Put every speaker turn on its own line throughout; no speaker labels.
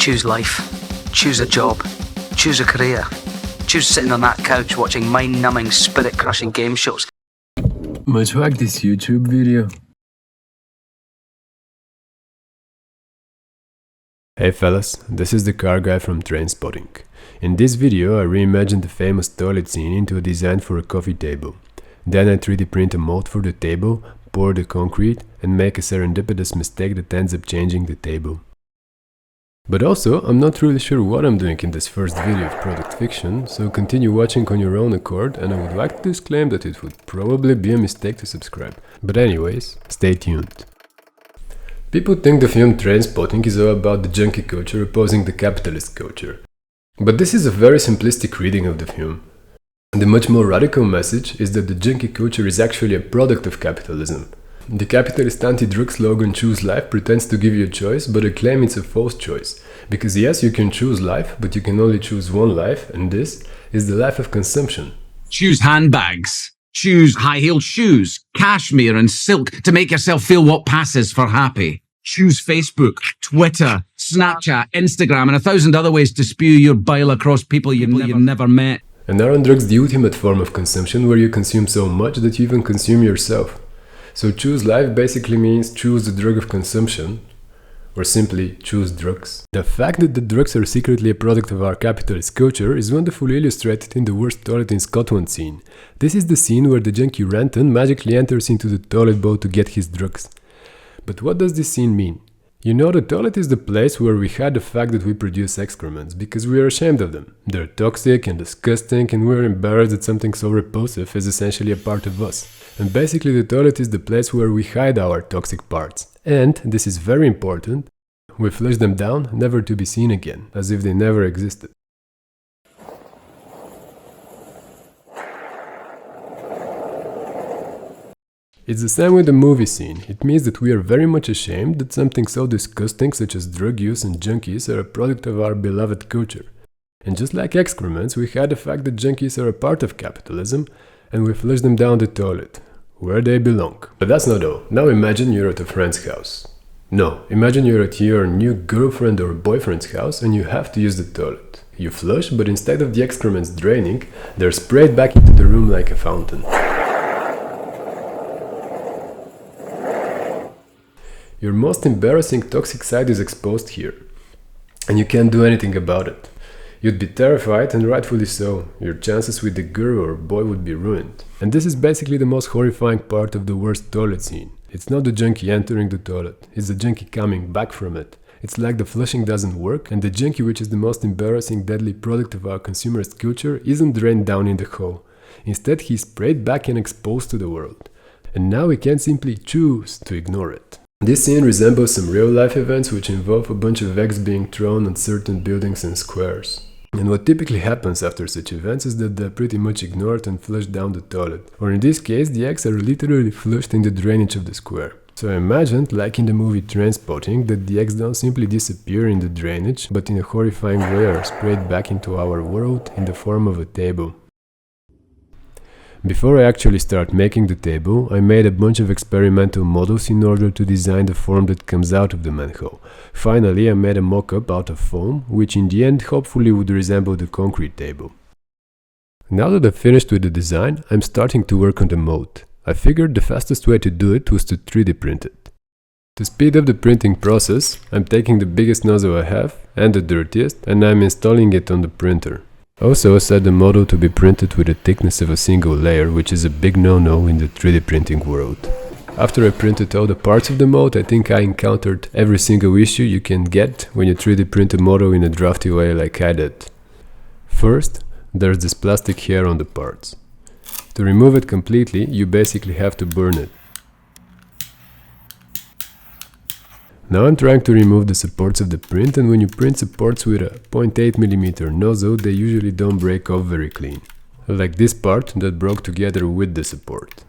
Choose life. Choose a job. Choose a career. Choose sitting on that couch watching mind-numbing, spirit-crushing game shows.
Much like this YouTube video. Hey fellas, this is the car guy from Trainspotting. In this video I reimagined the famous toilet scene into a design for a coffee table. Then I 3D print a mold for the table, pour the concrete and make a serendipitous mistake that ends up changing the table. But also, I'm not really sure what I'm doing in this first video of product fiction, so continue watching on your own accord, and I would like to disclaim that it would probably be a mistake to subscribe. But anyways, stay tuned. People think the film Trainspotting is all about the junkie culture opposing the capitalist culture. But this is a very simplistic reading of the film. The much more radical message is that the junkie culture is actually a product of capitalism. The capitalist anti-drug slogan "Choose Life" pretends to give you a choice, but I claim it's a false choice. Because yes, you can choose life, but you can only choose one life, and this is the life of consumption.
Choose handbags. Choose high-heeled shoes, cashmere and silk to make yourself feel what passes for happy. Choose Facebook, Twitter, Snapchat, Instagram and 1,000 other ways to spew your bile across people you've never met.
And aren't drugs the ultimate form of consumption, where you consume so much that you even consume yourself? So choose life basically means choose the drug of consumption, or simply choose drugs. The fact that the drugs are secretly a product of our capitalist culture is wonderfully illustrated in the worst toilet in Scotland scene. This is the scene where the junkie Renton magically enters into the toilet bowl to get his drugs. But what does this scene mean? You know, the toilet is the place where we hide the fact that we produce excrements, because we are ashamed of them. They're toxic and disgusting, and we're embarrassed that something so repulsive is essentially a part of us. And basically the toilet is the place where we hide our toxic parts. And, this is very important, we flush them down, never to be seen again, as if they never existed. It's the same with the movie scene. It means that we are very much ashamed that something so disgusting such as drug use and junkies are a product of our beloved culture. And just like excrements, we hide the fact that junkies are a part of capitalism, and we flush them down the toilet, where they belong. But that's not all. Now imagine you're at a friend's house. No, imagine you're at your new girlfriend or boyfriend's house and you have to use the toilet. You flush, but instead of the excrements draining, they're sprayed back into the room like a fountain. Your most embarrassing toxic side is exposed here, and you can't do anything about it. You'd be terrified, and rightfully so. Your chances with the girl or boy would be ruined. And this is basically the most horrifying part of the worst toilet scene. It's not the junkie entering the toilet, it's the junkie coming back from it. It's like the flushing doesn't work, and the junkie, which is the most embarrassing, deadly product of our consumerist culture, isn't drained down in the hole. Instead, he's sprayed back and exposed to the world. And now we can't simply choose to ignore it. This scene resembles some real-life events which involve a bunch of eggs being thrown at certain buildings and squares. And what typically happens after such events is that they're pretty much ignored and flushed down the toilet. Or in this case, the eggs are literally flushed in the drainage of the square. So I imagined, like in the movie Trainspotting, that the eggs don't simply disappear in the drainage, but in a horrifying way are sprayed back into our world in the form of a table. Before I actually start making the table, I made a bunch of experimental models in order to design the form that comes out of the manhole. Finally, I made a mock-up out of foam, which in the end hopefully would resemble the concrete table. Now that I've finished with the design, I'm starting to work on the mold. I figured the fastest way to do it was to 3D print it. To speed up the printing process, I'm taking the biggest nozzle I have, and the dirtiest, and I'm installing it on the printer. Also, I set the model to be printed with a thickness of a single layer, which is a big no-no in the 3D printing world. After I printed all the parts of the mold, I think I encountered every single issue you can get when you 3D print a model in a drafty way like I did. First, there's this plastic hair on the parts. To remove it completely, you basically have to burn it. Now I'm trying to remove the supports of the print, and when you print supports with a 0.8mm nozzle, they usually don't break off very clean. Like this part that broke together with the support.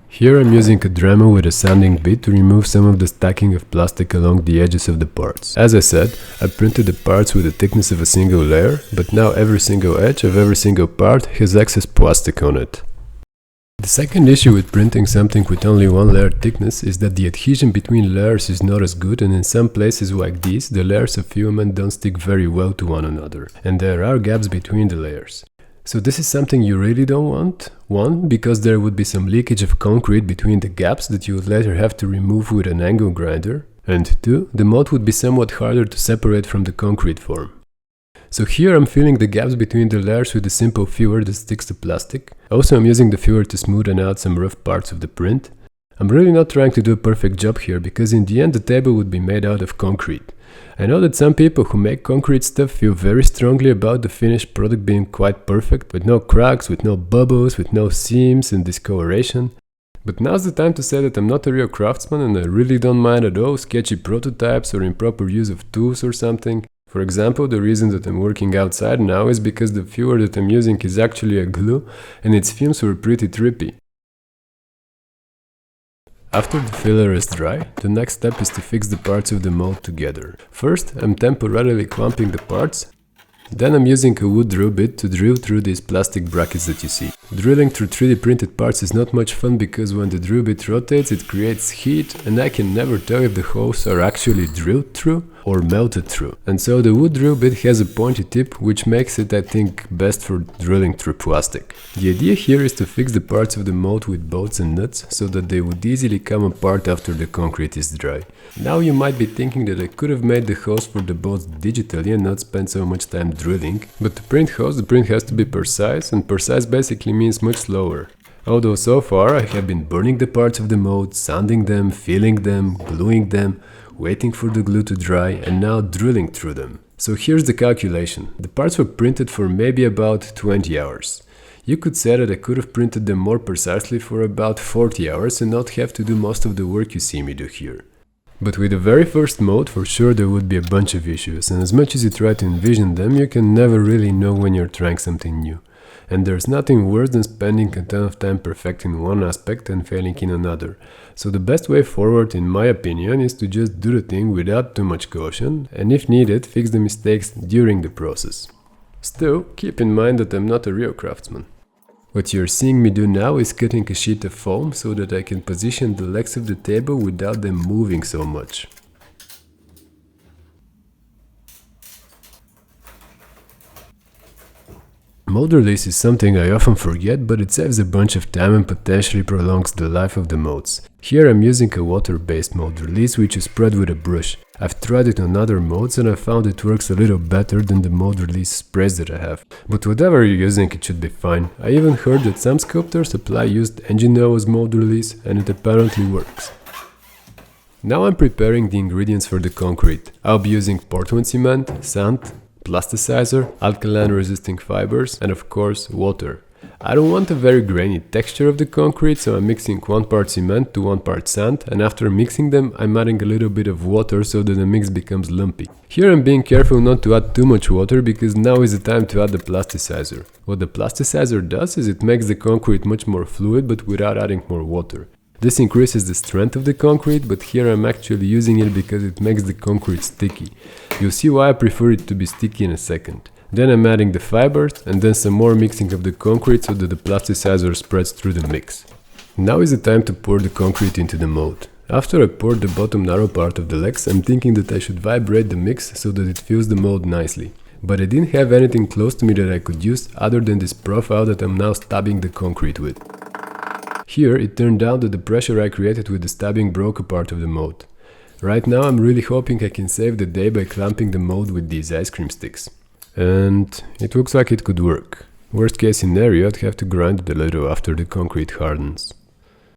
Here I'm using a Dremel with a sanding bit to remove some of the stacking of plastic along the edges of the parts. As I said, I printed the parts with the thickness of a single layer, but now every single edge of every single part has excess plastic on it. The second issue with printing something with only one layer thickness is that the adhesion between layers is not as good, and in some places like these, the layers of filament don't stick very well to one another, and there are gaps between the layers. So this is something you really don't want. 1, because there would be some leakage of concrete between the gaps that you would later have to remove with an angle grinder, and 2, the mold would be somewhat harder to separate from the concrete form. So here I'm filling the gaps between the layers with a simple filler that sticks to plastic. Also I'm using the filler to smoothen out some rough parts of the print. I'm really not trying to do a perfect job here, because in the end the table would be made out of concrete. I know that some people who make concrete stuff feel very strongly about the finished product being quite perfect, with no cracks, with no bubbles, with no seams and discoloration. But now's the time to say that I'm not a real craftsman and I really don't mind at all sketchy prototypes or improper use of tools or something. For example, the reason that I'm working outside now is because the filler that I'm using is actually a glue and its fumes were pretty trippy. After the filler is dry, the next step is to fix the parts of the mold together. First, I'm temporarily clamping the parts. Then I'm using a wood drill bit to drill through these plastic brackets that you see. Drilling through 3D printed parts is not much fun because when the drill bit rotates it creates heat and I can never tell if the holes are actually drilled through or melted through. And so the wood drill bit has a pointy tip, which makes it, I think, best for drilling through plastic. The idea here is to fix the parts of the mold with bolts and nuts so that they would easily come apart after the concrete is dry. Now you might be thinking that I could have made the holes for the bolts digitally and not spend so much time drilling, but to print holes the print has to be precise, and precise basically means much slower. Although so far I have been burning the parts of the mold, sanding them, filling them, gluing them, waiting for the glue to dry, and now drilling through them. So here's the calculation. The parts were printed for maybe about 20 hours. You could say that I could have printed them more precisely for about 40 hours and not have to do most of the work you see me do here. But with the very first mold, for sure there would be a bunch of issues, and as much as you try to envision them, you can never really know when you're trying something new. And there's nothing worse than spending a ton of time perfecting one aspect and failing in another. So the best way forward, in my opinion, is to just do the thing without too much caution, and if needed, fix the mistakes during the process. Still, keep in mind that I'm not a real craftsman. What you're seeing me do now is cutting a sheet of foam so that I can position the legs of the table without them moving so much. Mold release is something I often forget, but it saves a bunch of time and potentially prolongs the life of the molds. Here I'm using a water-based mold release which is spread with a brush. I've tried it on other molds and I found it works a little better than the mold release sprays that I have. But whatever you're using, it should be fine. I even heard that some sculptors apply used engine oil as mold release and it apparently works. Now I'm preparing the ingredients for the concrete. I'll be using Portland cement, sand, plasticizer, alkaline resisting fibers, and of course water. I don't want a very grainy texture of the concrete, so I'm mixing 1 part cement to 1 part sand, and after mixing them I'm adding a little bit of water so that the mix becomes lumpy. Here I'm being careful not to add too much water because now is the time to add the plasticizer. What the plasticizer does is it makes the concrete much more fluid but without adding more water. This increases the strength of the concrete, but here I'm actually using it because it makes the concrete sticky. You'll see why I prefer it to be sticky in a second. Then I'm adding the fibers and then some more mixing of the concrete so that the plasticizer spreads through the mix. Now is the time to pour the concrete into the mold. After I poured the bottom narrow part of the legs, I'm thinking that I should vibrate the mix so that it fills the mold nicely. But I didn't have anything close to me that I could use other than this profile that I'm now stabbing the concrete with. Here it turned out that the pressure I created with the stabbing broke a part of the mold. Right now I'm really hoping I can save the day by clamping the mold with these ice cream sticks. And it looks like it could work. Worst case scenario, I'd have to grind it a little after the concrete hardens.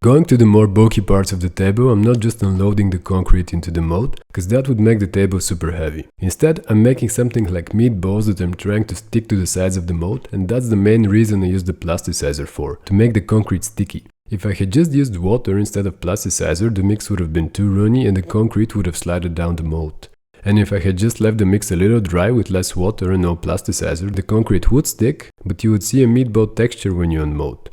Going to the more bulky parts of the table, I'm not just unloading the concrete into the mold, because that would make the table super heavy. Instead, I'm making something like meatballs that I'm trying to stick to the sides of the mold, and that's the main reason I use the plasticizer for, to make the concrete sticky. If I had just used water instead of plasticizer, the mix would have been too runny and the concrete would have slided down the mold. And if I had just left the mix a little dry with less water and no plasticizer, the concrete would stick, but you would see a meatball texture when you unmold.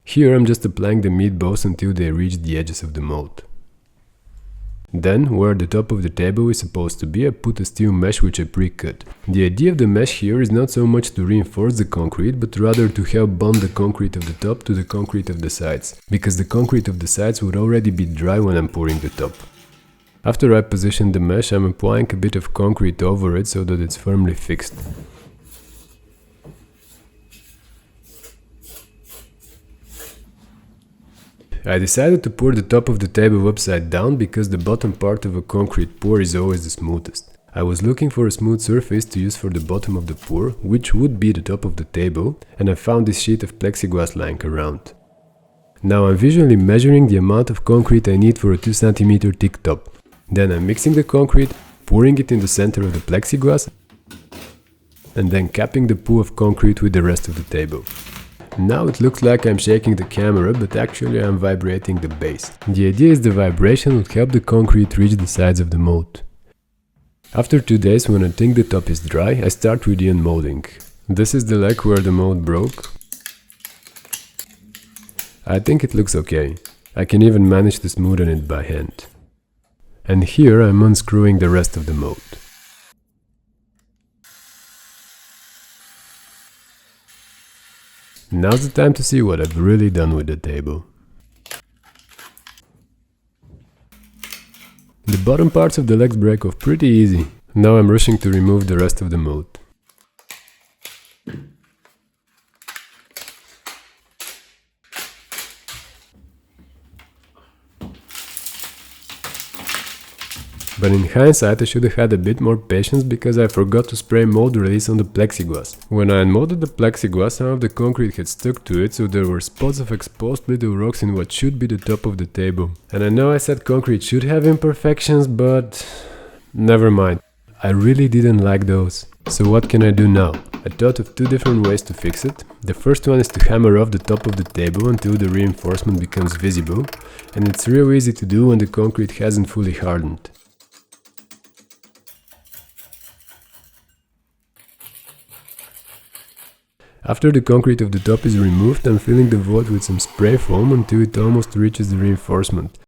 Here I'm just applying the meatballs until they reach the edges of the mold. Then, where the top of the table is supposed to be, I put a steel mesh which I pre-cut. The idea of the mesh here is not so much to reinforce the concrete, but rather to help bond the concrete of the top to the concrete of the sides, because the concrete of the sides would already be dry when I'm pouring the top. After I position the mesh, I'm applying a bit of concrete over it so that it's firmly fixed. I decided to pour the top of the table upside down because the bottom part of a concrete pour is always the smoothest. I was looking for a smooth surface to use for the bottom of the pour, which would be the top of the table, and I found this sheet of plexiglass lying around. Now I'm visually measuring the amount of concrete I need for a 2 cm thick top. Then I'm mixing the concrete, pouring it in the center of the plexiglass, and then capping the pool of concrete with the rest of the table. Now it looks like I'm shaking the camera, but actually I'm vibrating the base. The idea is the vibration would help the concrete reach the sides of the mold. After 2 days, when I think the top is dry, I start with the unmolding. This is the leg where the mold broke. I think it looks okay. I can even manage to smoothen it by hand. And here I'm unscrewing the rest of the mold. Now's the time to see what I've really done with the table. The bottom parts of the legs break off pretty easy. Now I'm rushing to remove the rest of the mold. But in hindsight, I should have had a bit more patience because I forgot to spray mold release on the plexiglass. When I unmolded the plexiglass, some of the concrete had stuck to it, so there were spots of exposed little rocks in what should be the top of the table. And I know I said concrete should have imperfections, but never mind. I really didn't like those. So what can I do now? I thought of 2 different ways to fix it. The first one is to hammer off the top of the table until the reinforcement becomes visible, and it's real easy to do when the concrete hasn't fully hardened. After the concrete of the top is removed, I'm filling the void with some spray foam until it almost reaches the reinforcement.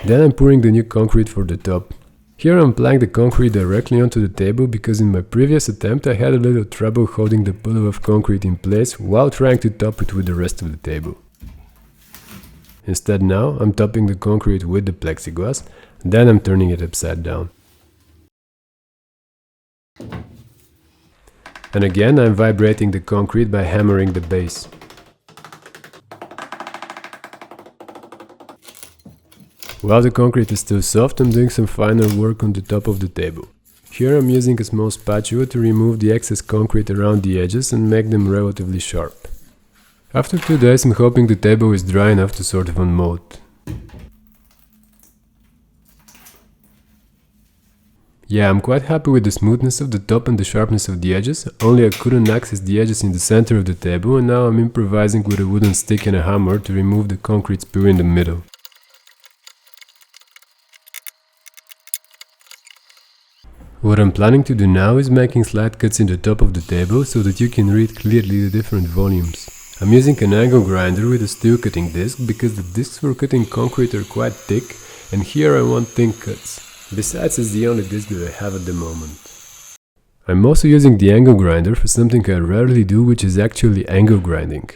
Then I'm pouring the new concrete for the top. Here I'm applying the concrete directly onto the table because in my previous attempt I had a little trouble holding the puddle of concrete in place while trying to top it with the rest of the table. Instead now I'm topping the concrete with the plexiglass, then I'm turning it upside down. And again I'm vibrating the concrete by hammering the base. While the concrete is still soft, I'm doing some finer work on the top of the table. Here I'm using a small spatula to remove the excess concrete around the edges and make them relatively sharp. After 2 days I'm hoping the table is dry enough to sort of unmold. Yeah, I'm quite happy with the smoothness of the top and the sharpness of the edges, only I couldn't access the edges in the center of the table and now I'm improvising with a wooden stick and a hammer to remove the concrete spill in the middle. What I'm planning to do now is making slight cuts in the top of the table so that you can read clearly the different volumes. I'm using an angle grinder with a steel cutting disc because the discs for cutting concrete are quite thick and here I want thin cuts. Besides, it's the only disc that I have at the moment. I'm also using the angle grinder for something I rarely do, which is actually angle grinding.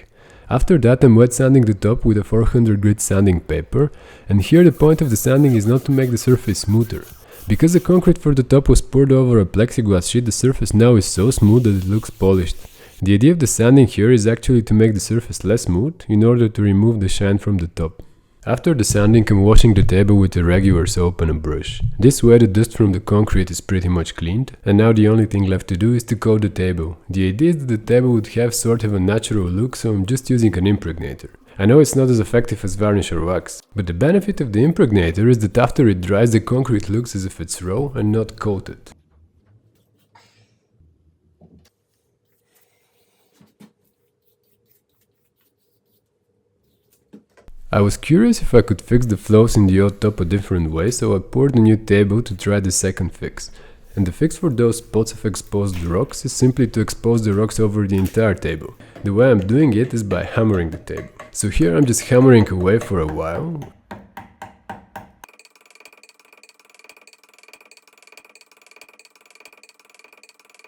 After that I'm wet sanding the top with a 400 grit sanding paper, and here the point of the sanding is not to make the surface smoother. Because the concrete for the top was poured over a plexiglass sheet, the surface now is so smooth that it looks polished. The idea of the sanding here is actually to make the surface less smooth in order to remove the shine from the top. After the sanding I'm washing the table with a regular soap and a brush. This way the dust from the concrete is pretty much cleaned, and now the only thing left to do is to coat the table. The idea is that the table would have sort of a natural look, so I'm just using an impregnator. I know it's not as effective as varnish or wax, but the benefit of the impregnator is that after it dries the concrete looks as if it's raw and not coated. I was curious if I could fix the flows in the old top a different way, so I poured a new table to try the second fix. And the fix for those spots of exposed rocks is simply to expose the rocks over the entire table. The way I'm doing it is by hammering the table. So here I'm just hammering away for a while.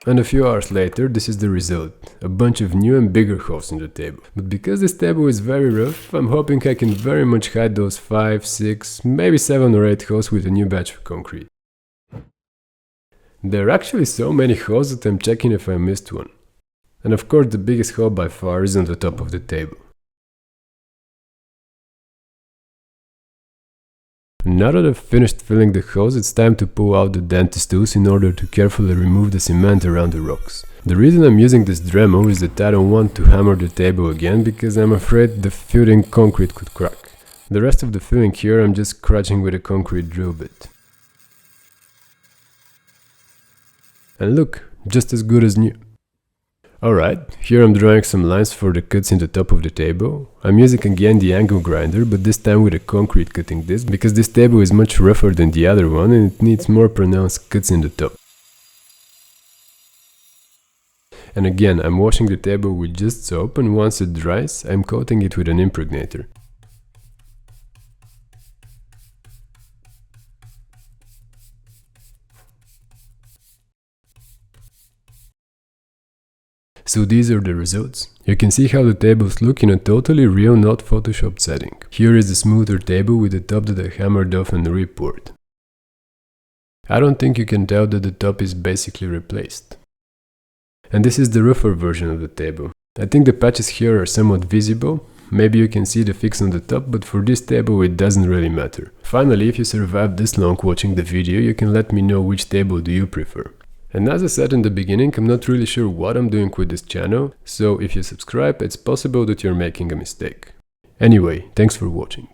And a few hours later, this is the result. A bunch of new and bigger holes in the table. But because this table is very rough, I'm hoping I can very much hide those 5, 6, maybe 7 or 8 holes with a new batch of concrete. There are actually so many holes that I'm checking if I missed one. And of course the biggest hole by far is on the top of the table. Now that I've finished filling the holes, it's time to pull out the dentist tools in order to carefully remove the cement around the rocks. The reason I'm using this Dremel is that I don't want to hammer the table again because I'm afraid the filling concrete could crack. The rest of the filling here I'm just scratching with a concrete drill bit. And look, just as good as new. Alright, here I'm drawing some lines for the cuts in the top of the table. I'm using again the angle grinder, but this time with a concrete cutting disc, because this table is much rougher than the other one and it needs more pronounced cuts in the top. And again, I'm washing the table with just soap, and once it dries, I'm coating it with an impregnator. So these are the results. You can see how the tables look in a totally real, not photoshopped setting. Here is the smoother table with the top that I hammered off and re-poured. I don't think you can tell that the top is basically replaced. And this is the rougher version of the table. I think the patches here are somewhat visible. Maybe you can see the fix on the top, but for this table it doesn't really matter. Finally, if you survived this long watching the video, you can let me know which table do you prefer. And as I said in the beginning, I'm not really sure what I'm doing with this channel, so if you subscribe, it's possible that you're making a mistake. Anyway, thanks for watching.